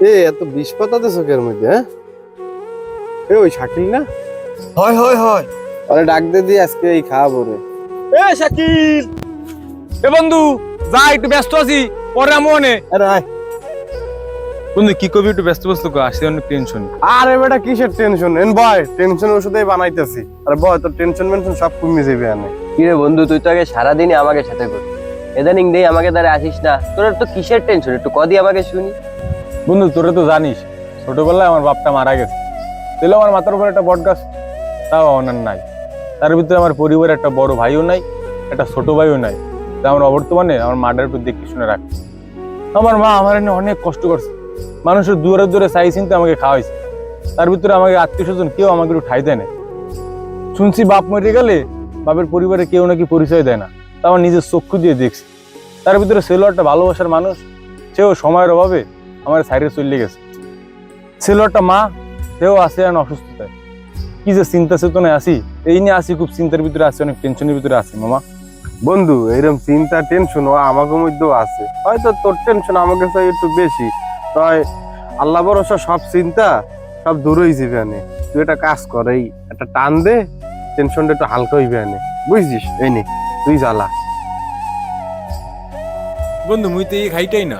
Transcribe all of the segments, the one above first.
এত বিষ পাতাতে চোখের মধ্যে, হ্যাঁ? ওই শাকিল না? হয় হয় হয়। আরে ডাক দে দি, আজকে এই খাওয়াবো রে। শাকিল, এ বন্ধু যা, একটু ব্যস্ত আছি, পরে আমি মনে। আরে আয়। বন্ধু কি কবি, একটু ব্যস্ত ব্যস্ত আসি, অনেক টেনশন। আরে বেটা কিসের টেনশন? এন বয়, টেনশন ওষুধেই বানাইতেছি। আরে বয়, তোর টেনশন মেনশন সব কমে যাবে আনে। কি রে বন্ধু, তুই তো আগে সারাদিনই আমাকে সাথে করতি, ইদানিং নেই আমাকে দ্বারা আসিস না। তোর তো কিসের টেনশন, একটু কদি আমাকে শুনি। বন্ধু তোরা তো জানিস, ছোটবেলায় আমার বাপটা মারা গেছে, তাহলে আমার মাথার উপর একটা বট গাছ, তাও অনার নাই। তার ভিতরে আমার পরিবারে একটা বড় ভাইও নাই, একটা ছোট ভাইও নাই। তা আমার অবর্তমানে আমার মাটার একটু দেখে শুনে রাখি। আমার মা আমার এনে অনেক কষ্ট করছে, মানুষের দূরে দূরে চাই চিনতে আমাকে খাওয়াইছে। তার ভিতরে আমাকে আত্মীয় স্বজন কেউ আমাকে একটু ঠাই দেয় না। শুনছি বাপ মরে গেলে বাপের পরিবারে কেউ নাকি পরিচয় দেয় না, তা আমার নিজের চক্ষু দিয়ে দেখছি। তার ভিতরে ছেলে একটা ভালোবাসার মানুষ, সেও সময়ের অভাবে আমার সাইডে চলে গেছে। ছেলে একটা মা, সেও আছে এখন অসুস্থতায়। কি যে চিন্তা চেতনায় আছি, এই নিয়ে আসি, খুব চিন্তার ভিতরে আছি, অনেক টেনশনের ভিতরে আছি মামা। বন্ধু এরকম চিন্তা টেনশন ও আমাকে মধ্যেও আছে, হয়তো তোর টেনশন আমাকে চাই একটু বেশি। তাই আল্লাহ ভরসা সব চিন্তা সব দূর হয়ে যাবে আনে। তুই একটা কাজ কর, এই একটা টান দে, টেনশনটা একটু হালকা হইবে আনে, বুঝছিস? এই নে তুই জ্বালা। বন্ধু মুই তো এই খাইটাই না।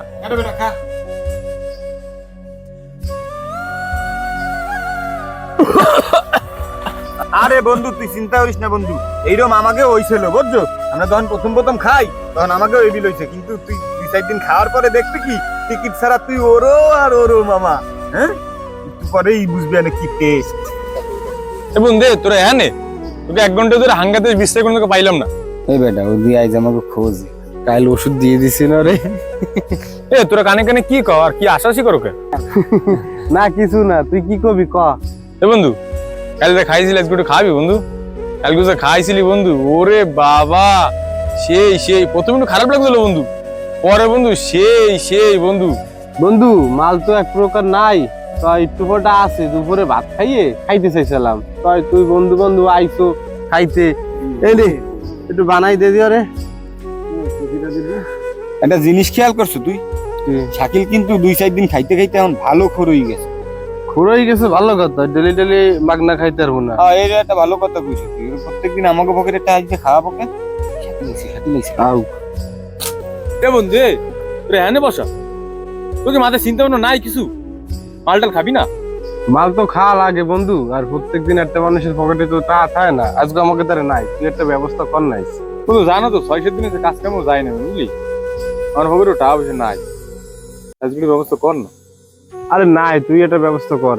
আরে বন্ধু তুই চিন্তা করিস না বন্ধু, এইরকম আমাকে হইছিল বুঝছো। আমরা যখন প্রথম প্রথম খাই তখন আমাকে ওই বিল হইছে, কিন্তু তুই 2-4 দিন খাওয়ার পরে দেখবি কি টিকিট ছাড়া তুই ওরো আর ওরো মামা। হ্যাঁ, একটু পরেই বুঝবি না কি টেস্ট। এবং দে তোরা হ্যাঁ নে, তোকে 1 ঘন্টা ধরে হাঙ্গাতে বিশ্রাম করে তোকে পাইলাম না। এই বেটা ও দিয়ে আইজ আমাকে খোঁজ, কাল ওষুধ দিয়ে দিছি না রে। তোরা কানে কানে কি কর আর কি আশাসি করো কে? না কিছু না, তুই কি কবি ক। বন্ধু কালকে খাইছিলি, আজকে একটু খাবি বন্ধু? কালকে যে খাইছিলি বন্ধু, ওরে বাবা সেই সেই, প্রথমে একটু খারাপ লাগছিল বন্ধু, পরে বন্ধু সেই সেই বন্ধু। বন্ধু মাল তো এক প্রকার নাই, তাই একটু কটা আছে, দুপুরে ভাত খাইতে চাইছিলাম, তাই তুই বন্ধু বন্ধু আইছো খাইতে, এই রে একটু বানাই দে দিও রে। একটা জিনিস খেয়াল করছো তুই, শাকিল কিন্তু 2-4 দিন খাইতে খাইতে এখন ভালো খর হয়ে গেছে। খুঁড়াই গেছে, ভালো কথা, ডেলি ডেলি মাগনা খাইতে পারবো না। হ্যাঁ, এই একটা ভালো কথা কইছো তুই, প্রত্যেকদিন আমাকে পকেটে একটা আজকে খাওয়াবো কে? শাকিল এসে আউ বন্ধু তোরা হ্যাঁ বসা, তোকে মাথায় চিন্তা ভাবনা নাই কিছু? মালটাল খাবি না? মাল তো খাওয়া লাগে বন্ধু, আর প্রত্যেকদিন একটা মানুষের পকেটে তো তা থাকে না, আজকে আমাকে তারা নাই, তুই একটা ব্যবস্থা কর নাই। বন্ধু জানো তো 6-7 দিনে কাজ কামও যায় না বুঝলি, আমার পকেটে টাকা পয়সা নাই, আজকে ব্যবস্থা কর না। আরে নাই, তুই একটা ব্যবস্থা কর।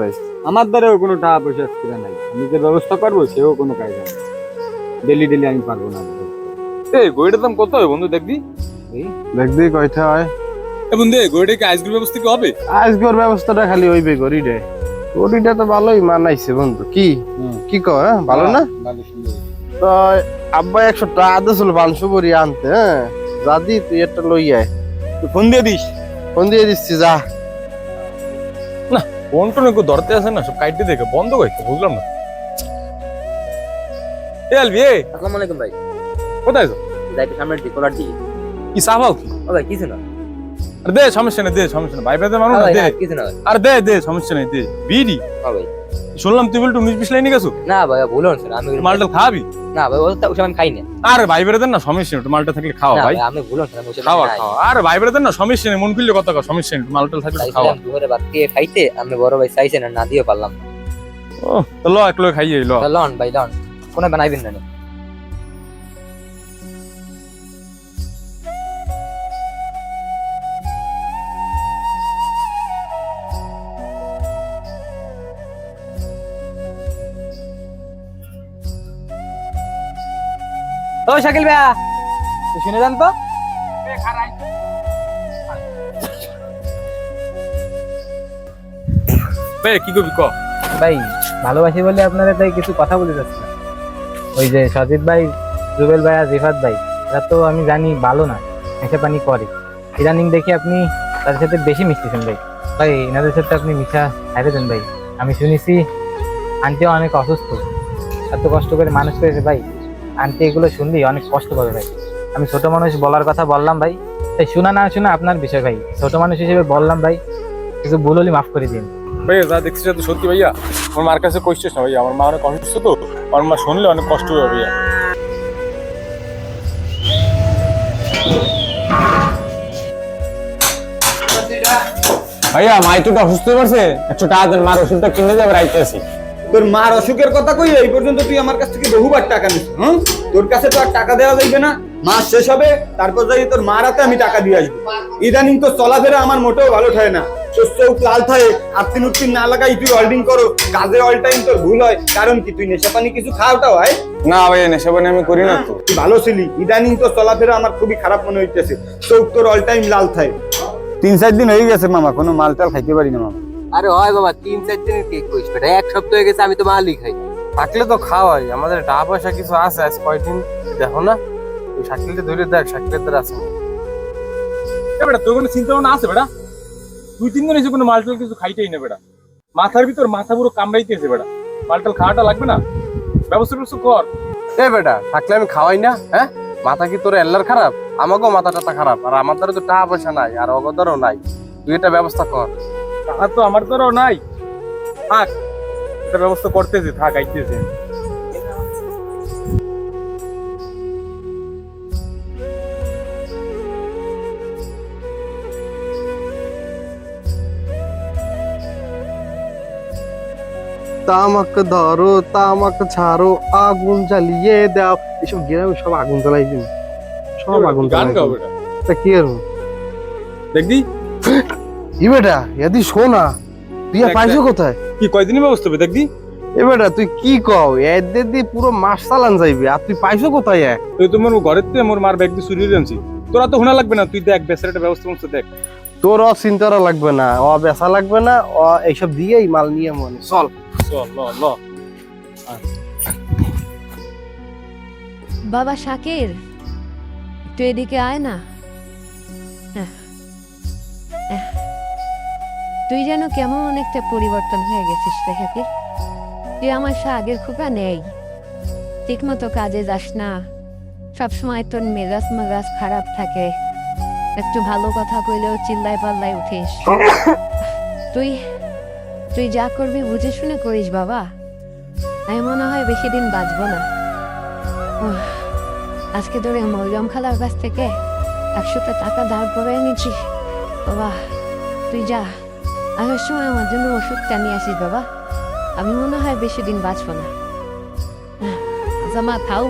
আমার দ্বারাও কোনো টাকা পয়সা আসছে নাই, নিজের ব্যবস্থা করবো, সেও কোনো কাজ হবে না। ডেলি ডেলি আমি পারবো না। গড়িটার দাম কত হবে বন্ধু দেখবি? দেখবি কয়টা হয়। বন্ধু গড়িটা কি আজকের ব্যবস্থা কি হবে? আজকের ব্যবস্থাটা খালি হইবে, গড়িটা গড়িটা তো ভালোই মানাইছে বন্ধু। কি কি কর, ভালো না? তো আব্বা 100 টাকা দিয়েছিল মাংস করি আনতে, হ্যাঁ দাদি তুই একটা লই আয়। তুই ফোন দিয়ে দিস। ফোন দিয়ে দিচ্ছি, যা। না ফোন টোন একটু ধরতে আসে না, সব কাইটে দেখে বন্ধ করতে বুঝলাম না। আলবি আসসালামু আলাইকুম ভাই। কোথায় যাও? যাইতে সামনের দিকে কোলার দিকে। কি সাফাও কি? ও ভাই কিছু না। আরে দে সমস্যা নেই, দে সমস্যা নেই, ভাই ভাই মানুষ না, দে কিছু না। আরে দে দে সমস্যা নেই, দে বিড়ি। হ্যাঁ ভাই। শুনলাম তুই বলটু 19-20 লাইনে গেছো। না ভাই ভুল হচ্ছে, আমি মালটা খাবি না ভাই, ওটা আমি খাই না। আরে ভাই বেরে দেন না, সমস্যা নেই, মালটা থাকলে খাওয়া ভাই। আমি ভুল হচ্ছে, আমি খাওয়া খাওয়া, আরে ভাই বেরে দেন না, সমস্যা নেই, মন খুললে কথা কও, সমস্যা নেই, মালটা থাকলে খাওয়া। দুপুরে ভাত খেয়ে খাইতে আমি বড় ভাই চাইছেন না দিও পারলাম না। ও তো ল এক লোক খাইয়ে ল। লন ভাই লন, কোনে বানাইবেন না। ও শাকিল ভাইয়া শুনে যান তো। কি করবি ক ভাই? ভালোবাসি বলে আপনারা তাই কিছু কথা বলে যাচ্ছে না। ওই যে সজিত ভাই, রুবেল ভাই আর রিফাত ভাই, এরা তো আমি জানি ভালো না, নেশা পানি করে। ইদানিং দেখি আপনি তাদের সাথে বেশি মিশতেছেন ভাই। ভাই এনাদের সাথে আপনি মিশা ছাড়ে দেন ভাই। আমি শুনেছি আন্টিও অনেক অসুস্থ, এত কষ্ট করে মানুষ করেছে ভাই। আন্টি এগুলো শুনলেই অনেক কষ্ট পাবে ভাই। আমি ছোট মানুষ বলার কথা বললাম ভাই, তাই শোনা না শোনা আপনার বিষয় ভাই, ছোট মানুষ হিসেবে বললাম ভাই। কিছু ভুল হলে মাফ করে দিন। ভাইয়া যা দেখছিস তো সত্যি ভাইয়া, আমার মার কাছে কইছিস না ভাইয়া, আমার মা অনেক অসুস্থ তো, আমার মা শুনলে অনেক কষ্ট হবে ভাইয়া। ভাইয়া মাই তো অসুস্থ হয়ে পড়ছে, একটু টাকা দেন, মার ওষুধটা কিনে যাবে রাইতেছি। তোর মার অসুখের কথা কই এই পর্যন্ত তুই আমার কাছ থেকে বহুবার টাকা নিস। তোর কাছে তো আর টাকা দেওয়া যাইবে না, মাস শেষ হবে তারপর যাই তোর মার হাতে আমি টাকা দিয়ে আসবো। ইদানিং তো চলাফেরা আমার মোটেও ভালো থাকে না, তোর চোখ লাল থাকে, আত্মিন উত্তিন না লাগাই তুই হোল্ডিং করো, কাজে অল টাইম তোর ভুল হয়। কারণ কি তুই নেশা পানি কিছু খাওয়াটাও হয় না ভাইয়া, নেশা পানি আমি করি না তো। তুই ভালো ছিলি, ইদানিং তো চলাফেরা আমার খুবই খারাপ মনে হইতেছে, চোখ তোর অল টাইম লাল থাকে। 3-4 দিন হয়ে গেছে মামা, কোনো মাল টাল খাইতে পারি না মামা। আরে হয় বাবা, 3-4 দিনের কেক কইস বেটা, এক সপ্তাহ হয়ে গেছে আমি তো মালই খাই। থাকলে তো খাওয়াই, আমাদের টাকা পয়সা কিছু আছে, আজ কয়দিন দেখো না, ওই শাকিলকে ধরে দেখ, শাকিলের দ্বারা আছে বেটা। তোর কোনো চিন্তা ভাবনা আছে বেটা? 2-3 দিন এসে কোনো মালটাল কিছু খাইতেই না বেটা, মাথার ভিতর মাথা পুরো কামড়াইতেছে বেটা, মালটাল খাওয়াটা লাগবে না, ব্যবস্থা কর। এ বেটা থাকলে আমি খাওয়াই না? হ্যাঁ, মাথা কি তোর এল্লার খারাপ? আমাকেও মাথা টাথা খারাপ, আর আমার দ্বারা তো টাকা পয়সা নাই, আর অগদারও নাই, তুই এটা ব্যবস্থা কর। টাকা তো আমার দ্বারাও নাই, থাক এটা ব্যবস্থা করতেছি, থাক আইতেছে। তামাক ধরো তামাক ছাড়ো আগুন জ্বালিয়ে দাও, এসব গ্রামে সব আগুন জ্বালাই দিন, সব আগুন গান জ্বালাই গাও দিন। বেটা, তা কি আর দেখবি ই বেটা এদি শোনা, তুই আর দেখ, পাইছো দেখ। কোথায়? কি কয়দিনই ব্যবস্থা হবে দেখবি। এ বেটা তুই কি কও, এদের দিয়ে পুরো মাস চালান যাইবে, আর তুই পাইছো কোথায়? তুই তো মোর ঘরের থেকে মোর মার ব্যাগ দিয়ে চুরি করে আনছি, তোরা তো শোনা লাগবে না, তুই দেখ বেচার একটা ব্যবস্থা করতে দেখ। তোর চিন্তাটা লাগবে না, বেচা লাগবে না, এইসব দিয়েই মাল নিয়ে মনে চল। চল ল ল। বাবা শাকির, একটু এদিকে আয় না। তুই যেন কেমন একটা পরিবর্তন হয়ে গেছিস রে শাকির, তুই আমার আগের খোকা নেই, ঠিক মতো কাজে যাস না, সবসময় তোর মেজাজ খারাপ থাকে, একটু ভালো কথা কইলেও চিল্লায় পাল্লায় উঠিস। তুই তুই যা করবি বুঝে শুনে করিস বাবা, আমি মনে হয় বেশি দিন বাঁচবো না। আজকে তোরে মরিয়ম খালার কাছ থেকে 100টা টাকা ধার করে নিচ্ছি বাবা, তুই যা, আসার সময় আমার জন্য ওষুধটা নিয়ে আসিস বাবা, আমি মনে হয় বেশি দিন বাঁচবো না। আমার খাও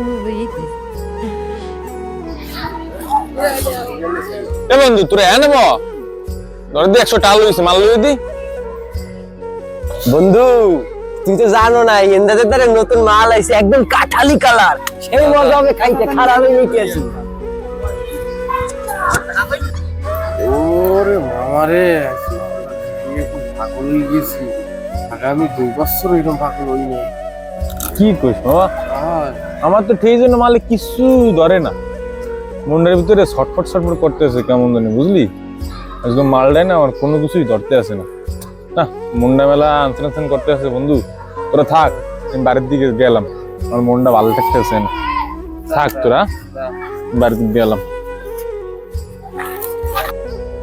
এ বন্ধু তোরা হ্যাঁ নেব, ধরে দি 100 টাকা লইছে, মাল লই দি। বন্ধু তুই তো জানো না, এন্দাদের দ্বারা নতুন মাল আইছে, একদম কাঠালি কালার, সেই মজা হবে খাইতে, খারাপ হয়ে নিতে আসি। ওরে মামারে, পাগল হয়ে গেছি, আগামী 2 বছর এরকম পাগল হই না। কি কইছ বাবা, আমার তো ঠিক জন্য মালে কিছু ধরে না, মনের ভিতরে ছটফট করতেছে কেমন জানি, বুঝলি, একদম মালটাই না আমার কোনো কিছুই ধরতে আসে না, না মনটা মেলা আনসান করতে আছে। বন্ধু তোরা থাক, আমি বাড়ির দিকে গেলাম, আমার মনটা ভালো থাকতেছে না, থাক তোরা, বাড়ির দিকে গেলাম।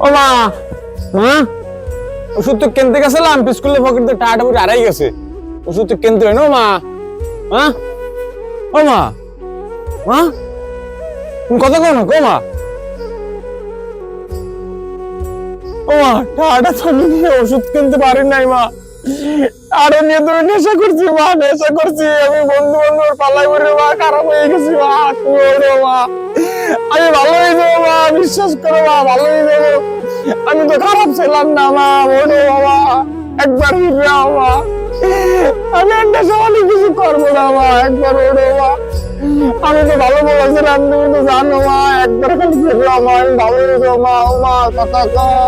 ও মা, হ্যাঁ ওষুধ তো কিনতে গেছিলাম, স্কুলের পকেটে টাকাটা পুরো হারাই গেছে, ওষুধ তো কিনতে হয় না মা। হ্যাঁ ও মা, মা তুমি কথা কও না, কো মা। ও মা টাকাটা তো আমি নিয়ে ওষুধ কিনতে পারি নাই মা, আরো নিয়ে তুমি নেশা করছি মা, নেশা করছি আমি, বন্ধু বান্ধব পাল্লাই করে মা, খারাপ হয়ে গেছি মা, তুমি ওঠো মা, আমি ভালো হয়ে যাবো মা, বিশ্বাস করো মা, ভালো হয়ে যাবো, আমি তো খারাপ ছিলাম না মা, ওঠো বাবা, একবার ফিরাও মা, আমি একটা সমানে কিছু করবো না মা, একবার ওঠো মা, আমি তো ভালো বলেছিলাম, তুমি তো জানো মা, একবার খালি ফিরাও মা, আমি ভালো হয়ে যাবো মা, ও মা কথা কও।